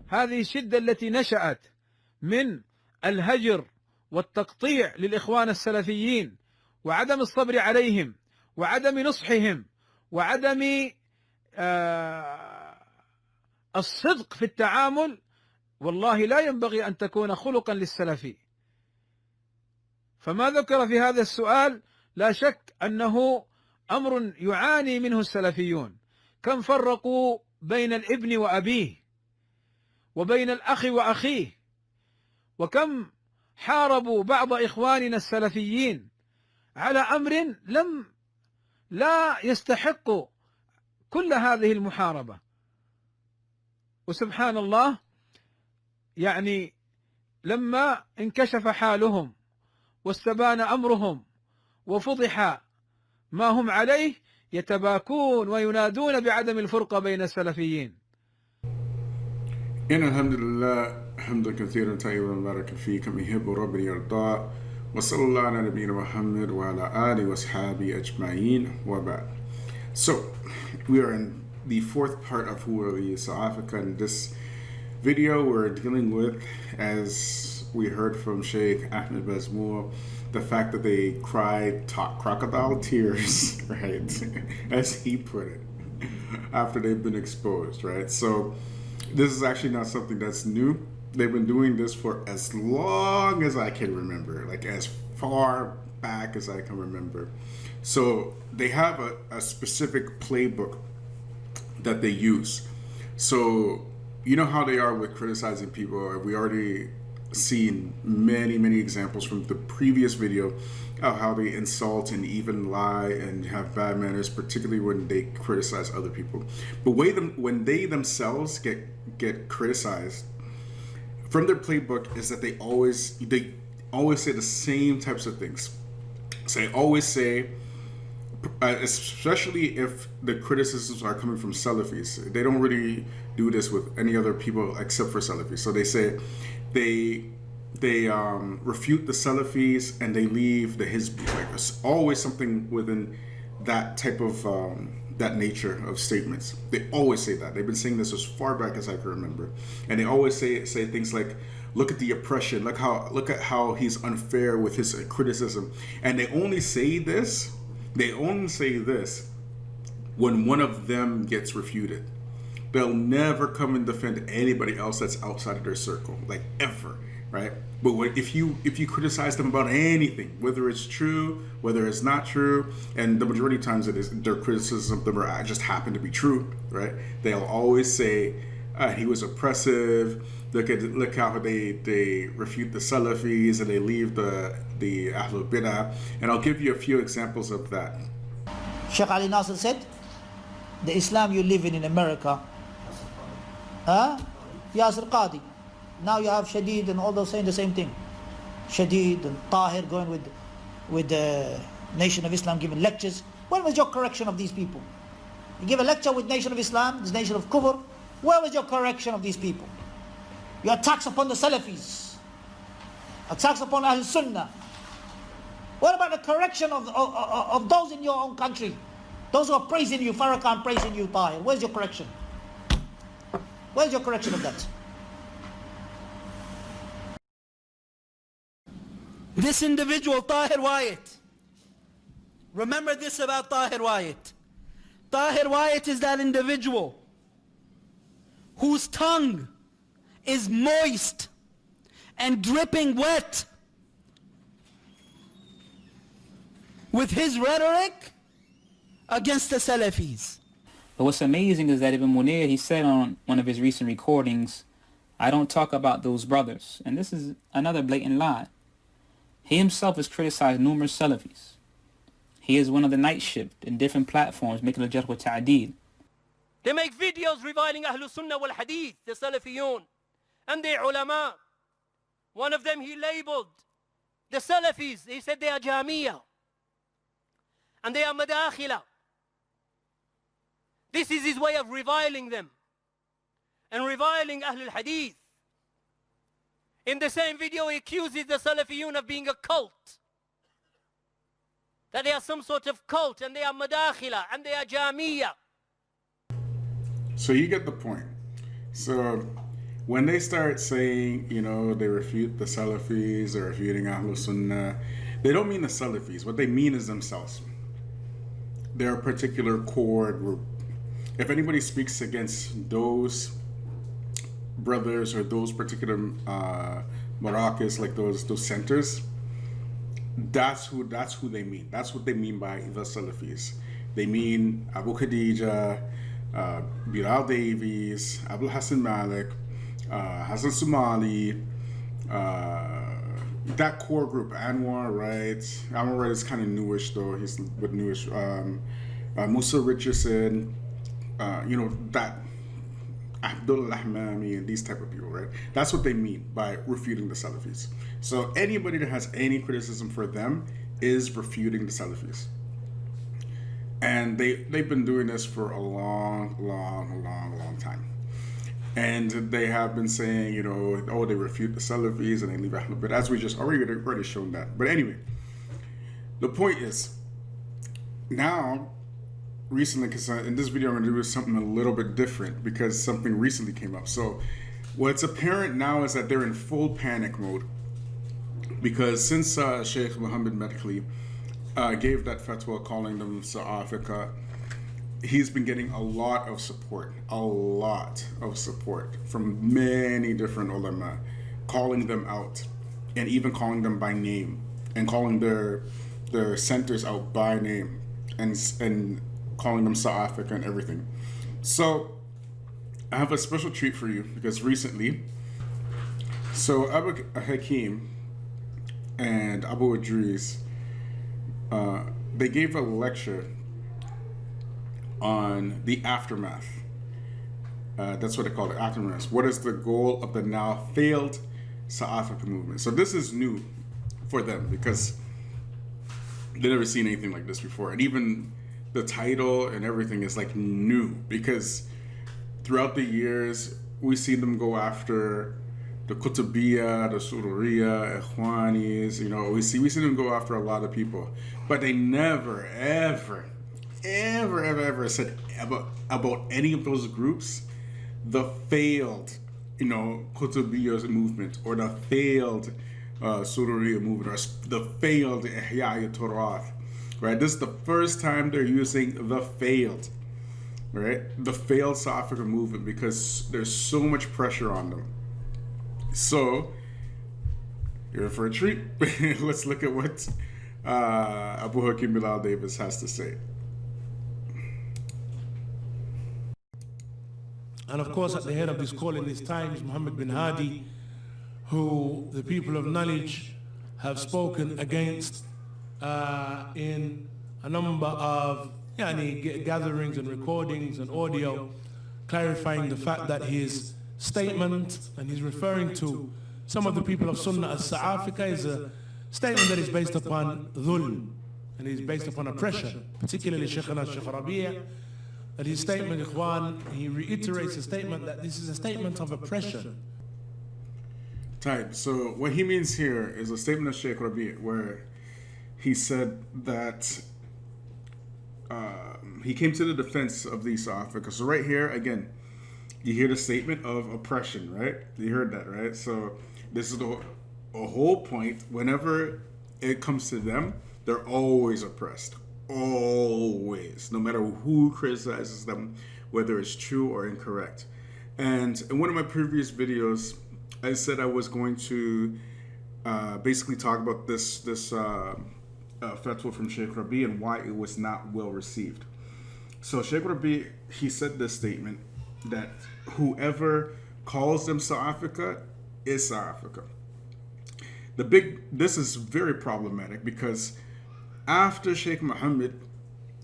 هذه الشدة التي نشأت من الهجر والتقطيع للإخوان السلفيين وعدم الصبر عليهم وعدم نصحهم وعدم الصدق في التعامل، والله لا ينبغي أن تكون خلقا للسلفي. فما ذكر في هذا السؤال لا شك أنه أمر يعاني منه السلفيون. كم فرقوا بين الابن وأبيه وبين الأخ وأخيه، وكم حاربوا بعض إخواننا السلفيين على أمر لا يستحق كل هذه المحاربة. وسبحان الله، يعني لما انكشف حالهم واستبان أمرهم وفضح ما هم عليه يتباكون وينادون بعدم الفرقة بين السلفيين. إن الحمد لله حمدا كثيرا طيبا مباركا فيه كما يحب ربنا يرضى وصلى الله على نبينا محمد وعلى آله وصحبه أجمعين وبعد. So we are in the fourth part of Saafiqah. In this video we're dealing with, as we heard from Sheikh Ahmed Bazmoul, the fact that they cried crocodile tears, right, as he put it, after they've been exposed, right? So this is actually not something that's new. They've been doing this for as long as I can remember, like as far back as I can remember. So they have a specific playbook that they use. So you know how they are with criticizing people. We already seen many examples from the previous video of how they insult and even lie and have bad manners, particularly when they criticize other people. But when they themselves get criticized, from their playbook is that they always say the same types of things. So they always say, especially if the criticisms are coming from Salafis, they don't really do this with any other people except for Salafis. So they say they refute the Salafis and they leave the Hizbi. Like, there's always something within that type of that nature of statements. They always say that. They've been saying this as far back as I can remember, and they always say things like, "Look at the oppression. Look at how he's unfair with his criticism." And they only say this. They only say this when one of them gets refuted. They'll never come and defend anybody else that's outside of their circle, like ever, right? But if you criticize them about anything, whether it's true, whether it's not true, and the majority of times their criticism of them just happen to be true, right? They'll always say he was oppressive. Look how they refute the Salafis and they leave the Ahlul Bidah. And I'll give you a few examples of that. Sheikh Ali Nasser said, the Islam you live in America, Yasir Qadi. Now you have Shadid and all those saying the same thing. Shadid and Tahir going with the Nation of Islam giving lectures. When was your correction of these people? You give a lecture with Nation of Islam, this Nation of Kufr. Where was your correction of these people? Your attacks upon the Salafis, attacks upon Ahl Sunnah. What about the correction of those in your own country? Those who are praising you, Farrakhan praising you, Tahir. Where's your correction? Where's your correction of that? This individual, Tahir Wyatt. Remember this about Tahir Wyatt. Tahir Wyatt is that individual whose tongue is moist and dripping wet with his rhetoric against the Salafis. But what's amazing is that Ibn Munir, he said on one of his recent recordings, I don't talk about those brothers. And this is another blatant lie. He himself has criticized numerous Salafis. He is one of the night shift in different platforms making a jarh wa ta'deed. They make videos reviling Ahlul Sunnah wal Hadith, the Salafiyun, and the ulama. One of them he labeled the Salafis. He said they are Jamia and they are Madakhila. This is his way of reviling them and reviling Ahlul Hadith. In the same video he accuses the Salafiyun of being a cult. That they are some sort of cult and they are Madakhila and they are Jamia. So you get the point. So when they start saying, you know, they refute the Salafis, they're refuting Ahlul Sunnah, they don't mean the Salafis. What they mean is themselves. They're a particular core group. If anybody speaks against those brothers or those particular Marakas, like those centers, that's who they mean. That's what they mean by the Salafis. They mean Abu Khadija, Bilal Davies, Abu Hassan Malik, Hassan Somali, that core group. Anwar Wright. Anwar Wright is kind of newish though. He's with newish. Musa Richardson, you know, that Abdul Ahmami and these type of people, right? That's what they mean by refuting the Salafis. So anybody that has any criticism for them is refuting the Salafis. And they've been doing this for a long time. And they have been saying, you know, oh, they refute the Salafis and they leave Ahlul Bayt, as we just already shown that. But anyway, the point is, now, recently, because in this video I'm going to do something a little bit different because something recently came up. So what's apparent now is that they're in full panic mode because since Sheikh Mohammed Medkhali gave that fatwa calling them Saafiqah, he's been getting a lot of support from many different ulama, calling them out and even calling them by name and calling their centers out by name and calling them Saafiqah and everything. So I have a special treat for you because recently, so Abu Hakim and Abu Idris, they gave a lecture on the aftermath. That's what they call it, aftermath. What is the goal of the now failed Saafiqah movement? So this is new for them because they've never seen anything like this before. And even the title and everything is like new because throughout the years, we see them go after the Qutubiyya, the Sururiya, Ikhwanis, you know, we see them go after a lot of people, but they never, ever said about any of those groups, the failed, you know, Qutubiyya movement or the failed Sururiya movement or the failed Ihya Turath, right? This is the first time they're using the failed, right? The failed South African movement because there's so much pressure on them. So, you're in for a treat. Let's look at what Abu Hakim Bilal Davis has to say. And of course, at the head of this call in these times, Muhammad bin Hadi, who the people of knowledge have spoken against in a number of gatherings and recordings and audio, clarifying the fact that his statement, and he's referring to some of the people of Sunnah as Saafiqah, is a statement that is based upon dhulm, and is based upon oppression, particularly Shaykhana Shaykh Rabi', that his statement, Ikhwan, he reiterates a statement that this is a statement of oppression. Right, so what he means here is a statement of Shaykh Rabi' where he said that he came to the defense of these Saafiqah. So right here, again, you hear the statement of oppression, right? You heard that, right? So this is a whole point. Whenever it comes to them, they're always oppressed. Always. No matter who criticizes them, whether it's true or incorrect. And in one of my previous videos, I said I was going to basically talk about this fatwa from Shaykh Rabi' and why it was not well received. So Shaykh Rabi', he said this statement that whoever calls them Saafiqah is Saafiqah. This is very problematic because after Sheikh Muhammad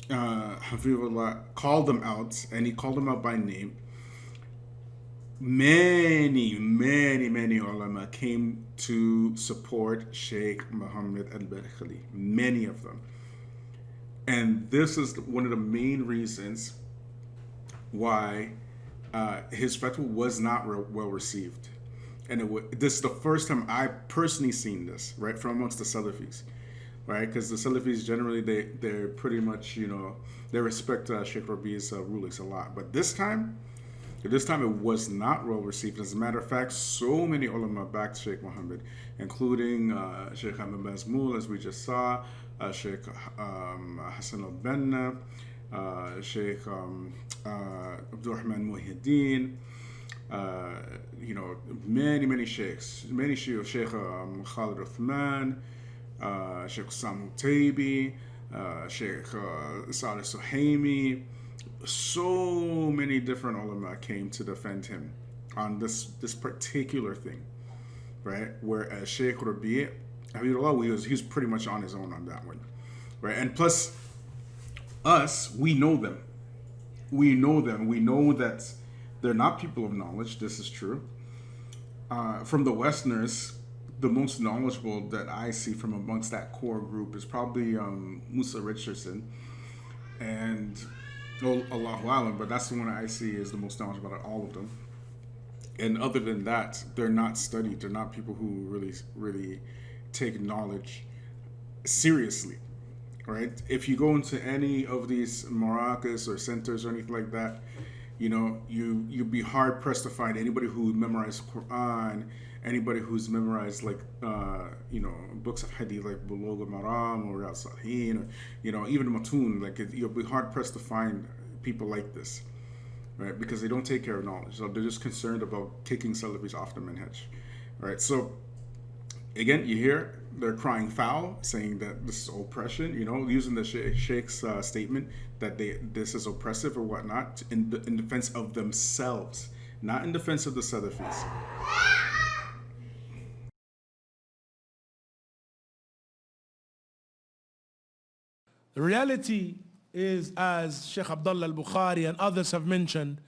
Hafizullah called them out, and he called them out by name, many ulama came to support Sheikh Muhammad al-Medkhali, many of them. And this is one of the main reasons why his fatwa was not well received. And this is the first time I've personally seen this, right, from amongst the Salafis, right? Because the Salafis generally, they're pretty much, you know, they respect Sheikh Rabi's rulings a lot. But this time, At this time, it was not well received. As a matter of fact, so many ulama backed Sheikh Muhammad, including Sheikh Ahmed Bazmoul, as we just saw, Sheikh Hassan al-Banna, Sheikh Abdurrahman Muhyiddin, many sheikhs, Sheikh Khalid Uthman, Sheikh Samu Taibi, Sheikh Saleh Suhaimi. So many different ulama came to defend him on this particular thing, right? Whereas Sheikh Rabi', he was pretty much on his own on that one, right? And plus, us, we know them. We know that they're not people of knowledge. This is true. From the Westerners, the most knowledgeable that I see from amongst that core group is probably Musa Richardson, and Allahu Alam, but that's the one I see is the most knowledgeable out of all of them. And other than that, they're not studied. They're not people who really take knowledge seriously, right? If you go into any of these marakas or centers or anything like that, you'd be hard pressed to find anybody who memorized Quran, anybody who's memorized books of hadith like Bulugh al-Maram or Riyadh Salihin, or even Matun. You'll be hard pressed to find people like this, right? Because they don't take care of knowledge, so they're just concerned about kicking Salafis off the manhaj, right? So again, you hear they're crying foul, saying that this is oppression, using the Sheikh's statement that this is oppressive or whatnot in defense of themselves, not in defense of the Salafis. The reality is, as Sheikh Abdullah al-Bukhari and others have mentioned,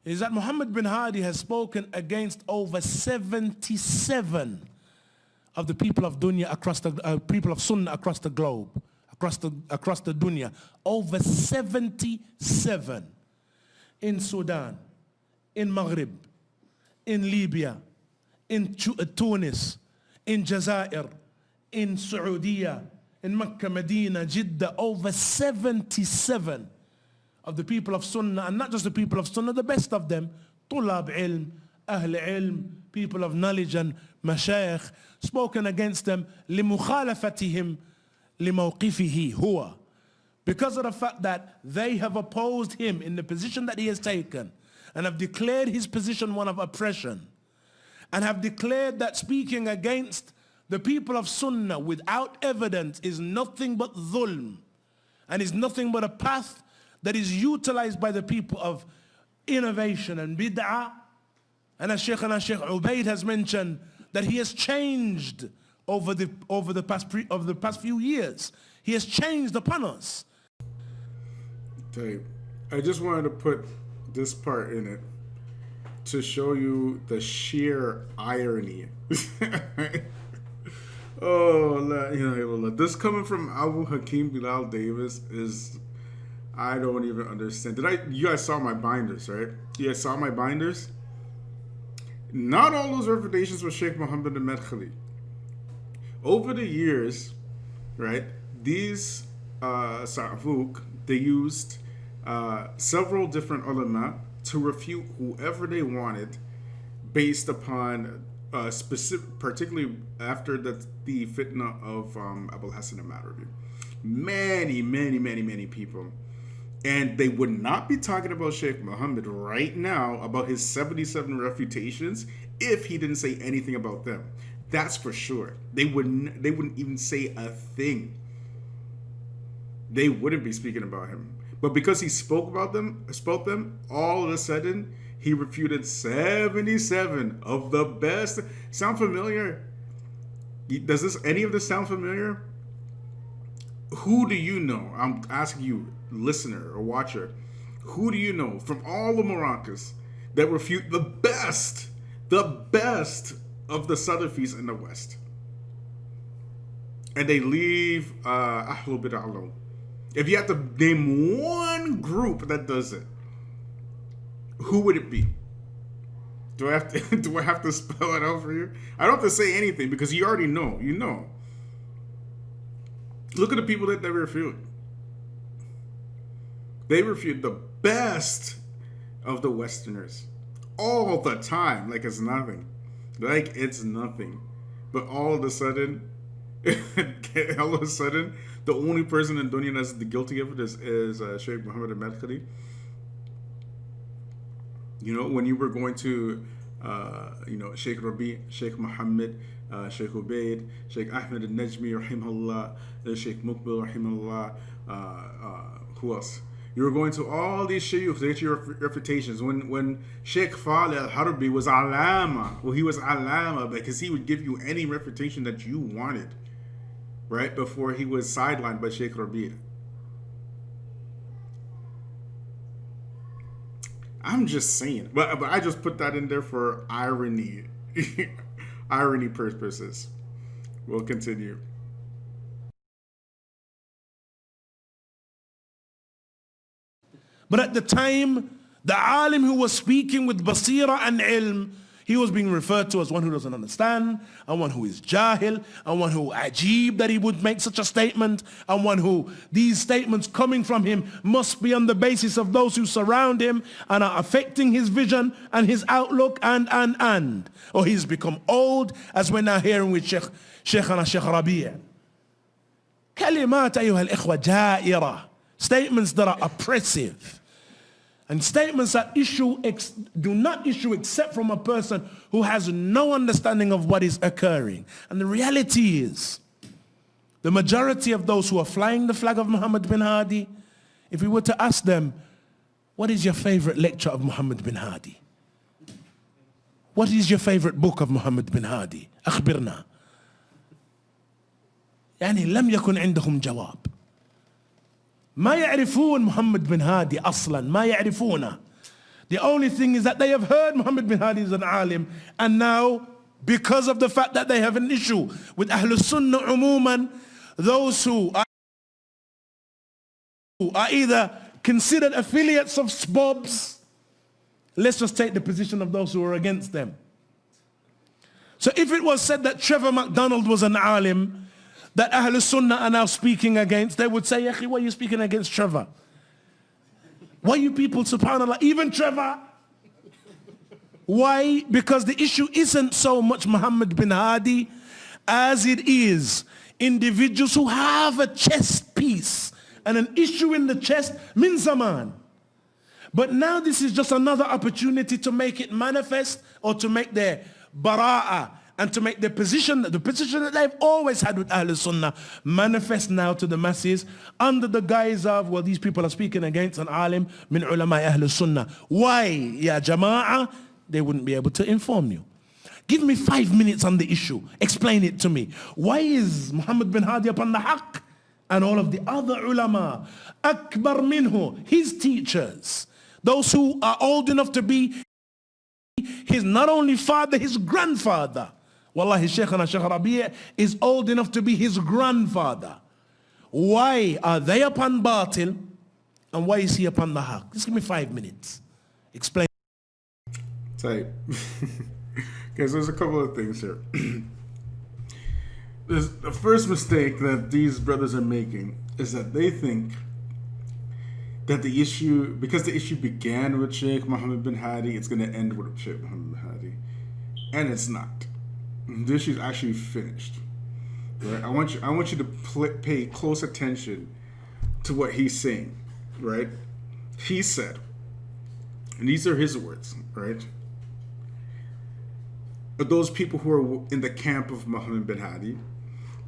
is that Muhammad bin Hadi has spoken against over 77 of the people of dunya across the people of Sunnah across the globe, across the dunya. Over 77 in Sudan, in Maghrib, in Libya, in Tunis, in Jazair, in Saudi, in Mecca, Medina, Jeddah. Over 77 of the people of Sunnah, and not just the people of Sunnah, the best of them, Tulab ilm, Ahl ilm, people of knowledge and mashayikh, spoken against them لِمُخَالَفَتِهِمْ لِمَوْقِفِهِ هُوَ, because of the fact that they have opposed him in the position that he has taken and have declared his position one of oppression, and have declared that speaking against the people of Sunnah without evidence is nothing but dhulm, and is nothing but a path that is utilized by the people of innovation and bid'ah. And as Sheikh Ubaid has mentioned, that he has changed over the past few years. He has changed upon us. Dave, I just wanted to put this part in it to show you the sheer irony. This coming from Abu Hakim Bilal Davis is, I don't even understand. You guys saw my binders, right? You guys saw my binders? Not all those reputations with Sheikh Muhammad al-Madkhali. Over the years, right, these Saafiqah, they used several different ulama to refute whoever they wanted based upon specific, particularly after the fitna of Abul Hasan al-Maghribi. Many people. And they would not be talking about Sheikh Muhammad right now, about his 77 refutations, if he didn't say anything about them. That's for sure. They wouldn't even say a thing. They wouldn't be speaking about him. But because he spoke them, all of a sudden, he refuted 77 of the best. Sound familiar? Does any of this sound familiar? Who do you know? I'm asking you, listener or watcher, who do you know from all the Marakas that refute the best of the Salafis in the West? And they leave Ahlul Bid'ah alone. If you have to name one group that does it, who would it be? Do I have to spell it out for you? I don't have to say anything because you already know. You know. Look at the people that they refute. They refute the best of the Westerners all the time, like it's nothing. Like it's nothing. But all of a sudden, the only person in dunya that's the guilty of it is Sheikh Muhammad al-Madkhali. You know, when you were going to, Sheikh Rabi, Sheikh Muhammad, Sheikh Ubaid, Sheikh Ahmed al-Najmi, rahimahullah, Sheikh Muqbil, rahimahullah, who else? You were going to all these shayukh to get your reputations. When Sheikh Fali al-Harbi was alama, well, he was alama because he would give you any reputation that you wanted, right? Before he was sidelined by Sheikh Rabi'. I'm just saying, but I just put that in there for irony, irony purposes. We'll continue. But at the time, the alim who was speaking with basira and ilm, he was being referred to as one who doesn't understand, and one who is jahil, and one who ajib that he would make such a statement, and one who these statements coming from him must be on the basis of those who surround him and are affecting his vision and his outlook and. Or he's become old, as we're now hearing with Sheikhana Sheikh Rabi'. Kalimat ayyuha al-ikhwa ja'ira. Statements that are oppressive. And statements that do not issue except from a person who has no understanding of what is occurring. And the reality is, the majority of those who are flying the flag of Muhammad bin Hadi, if we were to ask them, what is your favorite lecture of Muhammad bin Hadi? What is your favorite book of Muhammad bin Hadi? أخبرنا. يعني لم يكن عندهم جواب. ما يعرفون محمد بن هادي أصلا ما يعرفونه. The only thing is that they have heard Muhammad bin Hadi is an alim, and now because of the fact that they have an issue with Ahlus Sunnah umuman, those who are either considered affiliates of spubs, let's just take the position of those who are against them. So if it was said that Trevor McDonald was an alim that Ahlul Sunnah are now speaking against, they would say, Yakhi, why are you speaking against Trevor? Why you people, subhanAllah, even Trevor? Why? Because the issue isn't so much Muhammad bin Hadi as it is individuals who have a chest piece and an issue in the chest min zaman. But now this is just another opportunity to make it manifest, or to make their bara'ah and to make the position that they've always had with Ahlul Sunnah manifest now to the masses under the guise of, well, these people are speaking against an alim min ulama Ahlul Sunnah. Why, ya jama'ah? They wouldn't be able to inform you. Give me 5 minutes on the issue. Explain it to me. Why is Muhammad bin Hadi upon the haqq and all of the other ulama, akbar minhu, his teachers, those who are old enough to be his not only father, his grandfather. Wallahi, Shaykhana Shaykh Rabi' is old enough to be his grandfather. Why are they upon batil and why is he upon the haqq? Just give me 5 minutes. Explain. Type. Okay, so there's a couple of things here. The first mistake that these brothers are making is that they think that the issue, because the issue began with Sheikh Muhammad bin Hadi, it's going to end with Sheikh Muhammad bin Hadi. And it's not. The issue is actually finished. Right? I want you to pay close attention to what he's saying. Right? He said, and these are his words, right? But those people who are in the camp of Muhammad bin Hadi,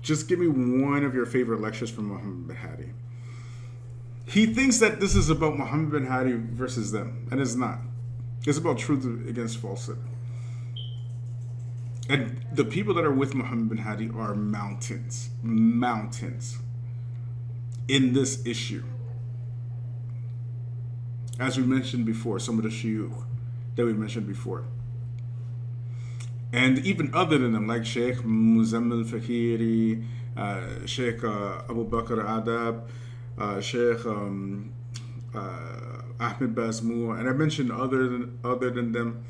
just give me one of your favorite lectures from Muhammad bin Hadi. He thinks that this is about Muhammad bin Hadi versus them, and it's not. It's about truth against falsehood. And the people that are with Muhammad bin Hadi are mountains in this issue. As we mentioned before, some of the shuyukh that we mentioned before. And even other than them, like Sheikh Muzammil Fakiri, Sheikh Abu Bakr Adab, Sheikh Ahmed Bazmou, and I mentioned other than them,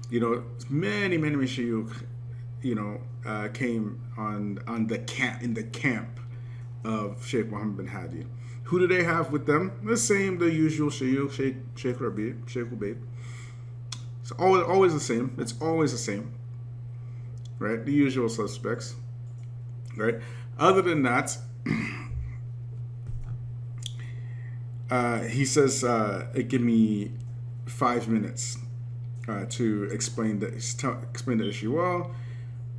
you know, many shuyukh, you know, came on the camp of Sheikh Muhammad bin Hadi. Who do they have with them? The usual shuyukh, Sheikh Rabi', Sheikh Ubaid, It's always the same. It's always the same. Right? The usual suspects. Right? Other than that, he says, give me 5 minutes to explain the issue. Well,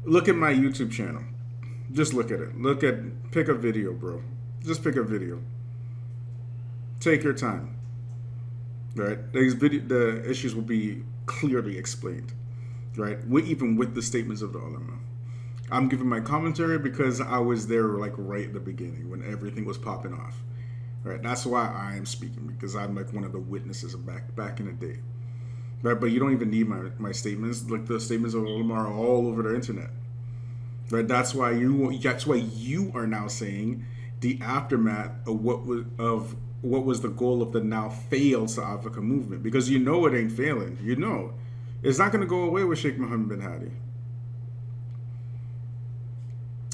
look at my YouTube channel. Just look at it. Pick a video, bro. Just pick a video. Take your time. Right? The issues will be clearly explained. Right? Even with the statements of the ulama. I'm giving my commentary because I was there like right at the beginning when everything was popping off. Right? That's why I am speaking, because I'm like one of the witnesses of back in the day. Right? But you don't even need my statements. Like the statements of the ulama are all over the internet. Right? That's why you are now saying the aftermath of what was the goal of the now failed Saafiqah movement, because you know it ain't failing. You know it's not going to go away with Sheikh Mohammed bin Hadi.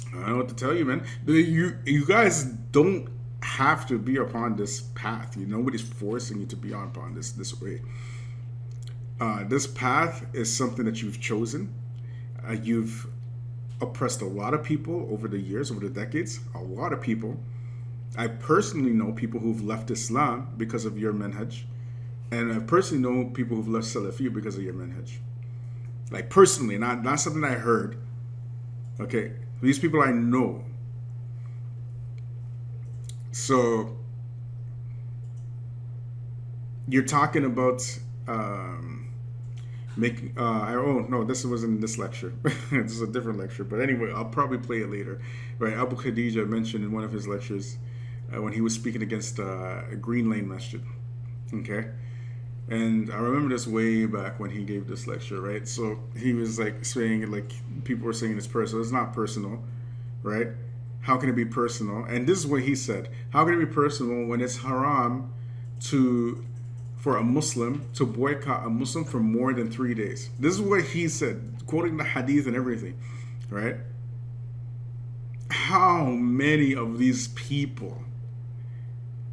I don't know what to tell you, man. You guys don't have to be upon this path. Nobody's forcing you to be upon this way. This path is something that you've chosen. You've oppressed a lot of people over the years, over the decades. A lot of people. I personally know people who've left Islam because of your manhaj. And I personally know people who've left Salafiyya because of your manhaj. Like personally, not something I heard. Okay, these people I know. So you're talking about making. Oh no, this wasn't in this lecture. This is a different lecture. But anyway, I'll probably play it later. Right, Abu Khadija mentioned in one of his lectures when he was speaking against Green Lane Masjid. Okay. And I remember this way back when he gave this lecture, right? So he was like saying, like, people were saying it's personal. It's not personal, right? How can it be personal? And this is what he said. How can it be personal when it's haram for a Muslim to boycott a Muslim for more than 3 days? This is what he said, quoting the hadith and everything, right? How many of these people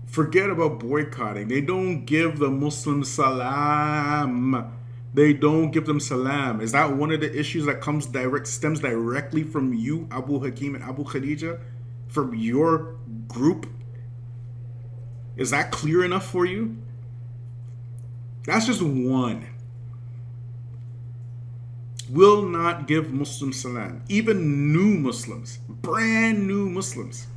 forget about boycotting? They don't give the Muslims salam. They don't give them salam. Is that one of the issues that stems directly from you, Abu Hakim and Abu Khadija? From your group? Is that clear enough for you? That's just one. Will not give Muslims salam. Even new Muslims. Brand new Muslims.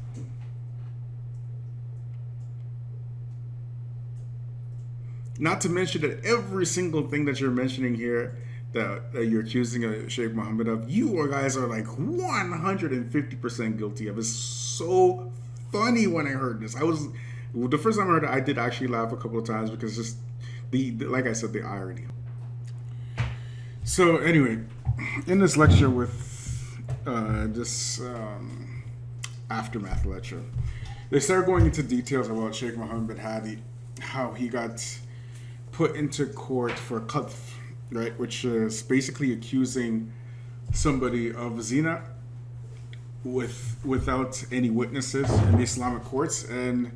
Not to mention that every single thing that you're mentioning here that you're accusing Sheikh Mohammed of, you guys are like 150% guilty of. It's so funny when I heard this. The first time I heard it, I did actually laugh a couple of times because just like I said, the irony. So anyway, in this lecture with this aftermath lecture, they started going into details about Sheikh Mohammed bin Hadi, how he got put into court for qadf, right, which is basically accusing somebody of zina without any witnesses in the Islamic courts. And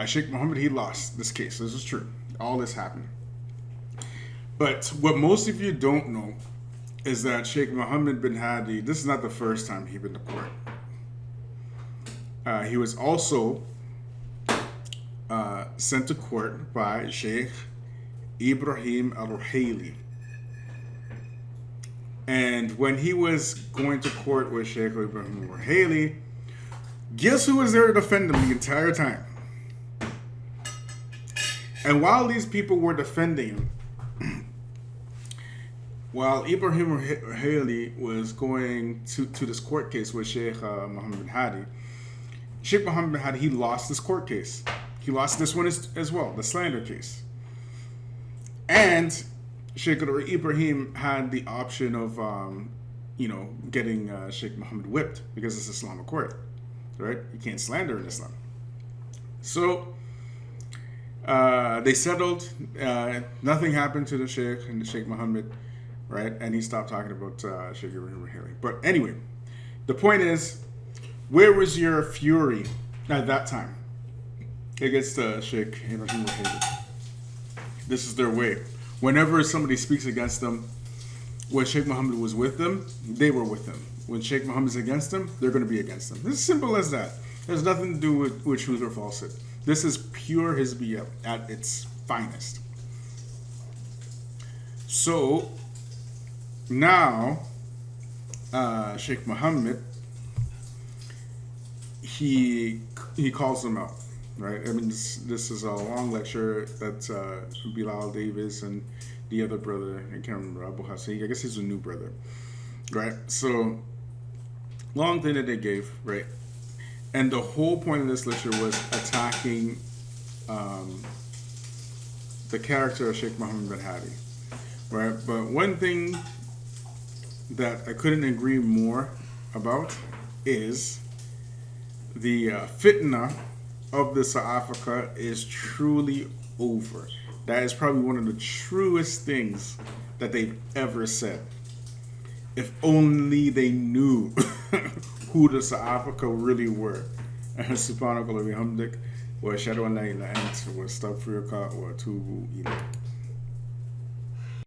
Sheikh Mohammed, he lost this case. This is true. All this happened. But what most of you don't know is that Sheikh Mohammed bin Hadi, this is not the first time he's been to court. He was also sent to court by Sheikh Ibrahim al-Ruhaili. And when he was going to court with Sheikh Ibrahim al-Ruhaili, guess who was there to defend him the entire time? And while these people were defending him, while Ibrahim al-Ruhaili was going to this court case with Sheikh Mohammed bin Hadi, Sheikh Mohammed bin Hadi, he lost this court case. He lost this one as well, the slander case. And Sheikh Ibrahim had the option of, getting Sheikh Mohammed whipped because it's Islamic court, right? You can't slander in Islam. So they settled. Nothing happened to the Sheikh and the Sheikh Mohammed, right? And he stopped talking about Sheikh Ibrahim al-Ruhaili. But anyway, the point is, where was your fury at that time against Sheikh Ibrahim al-Ruhaili? This is their way. Whenever somebody speaks against them, when Sheikh Muhammad was with them, they were with them. When Sheikh Muhammad's against them, they're going to be against them. It's as simple as that. There's nothing to do with truth or falsehood. This is pure Hizbiyah at its finest. So, now, Sheikh Muhammad, he calls them out, right? I mean, this is a long lecture that Bilal Davis and the other brother, I can't remember, Abu Hassan, I guess he's a new brother, right? So, long thing that they gave, right? And the whole point of this lecture was attacking the character of Sheikh Muhammad bin Hadi, right? But one thing that I couldn't agree more about is the fitna of the Saafiqah is truly over. That is probably one of the truest things that they've ever said. If only they knew who the Saafiqah really were. Subhanallah wa bihamdik wa ashhadu an la ilaha illa anta wa astaghfiruka wa atubu ilayk.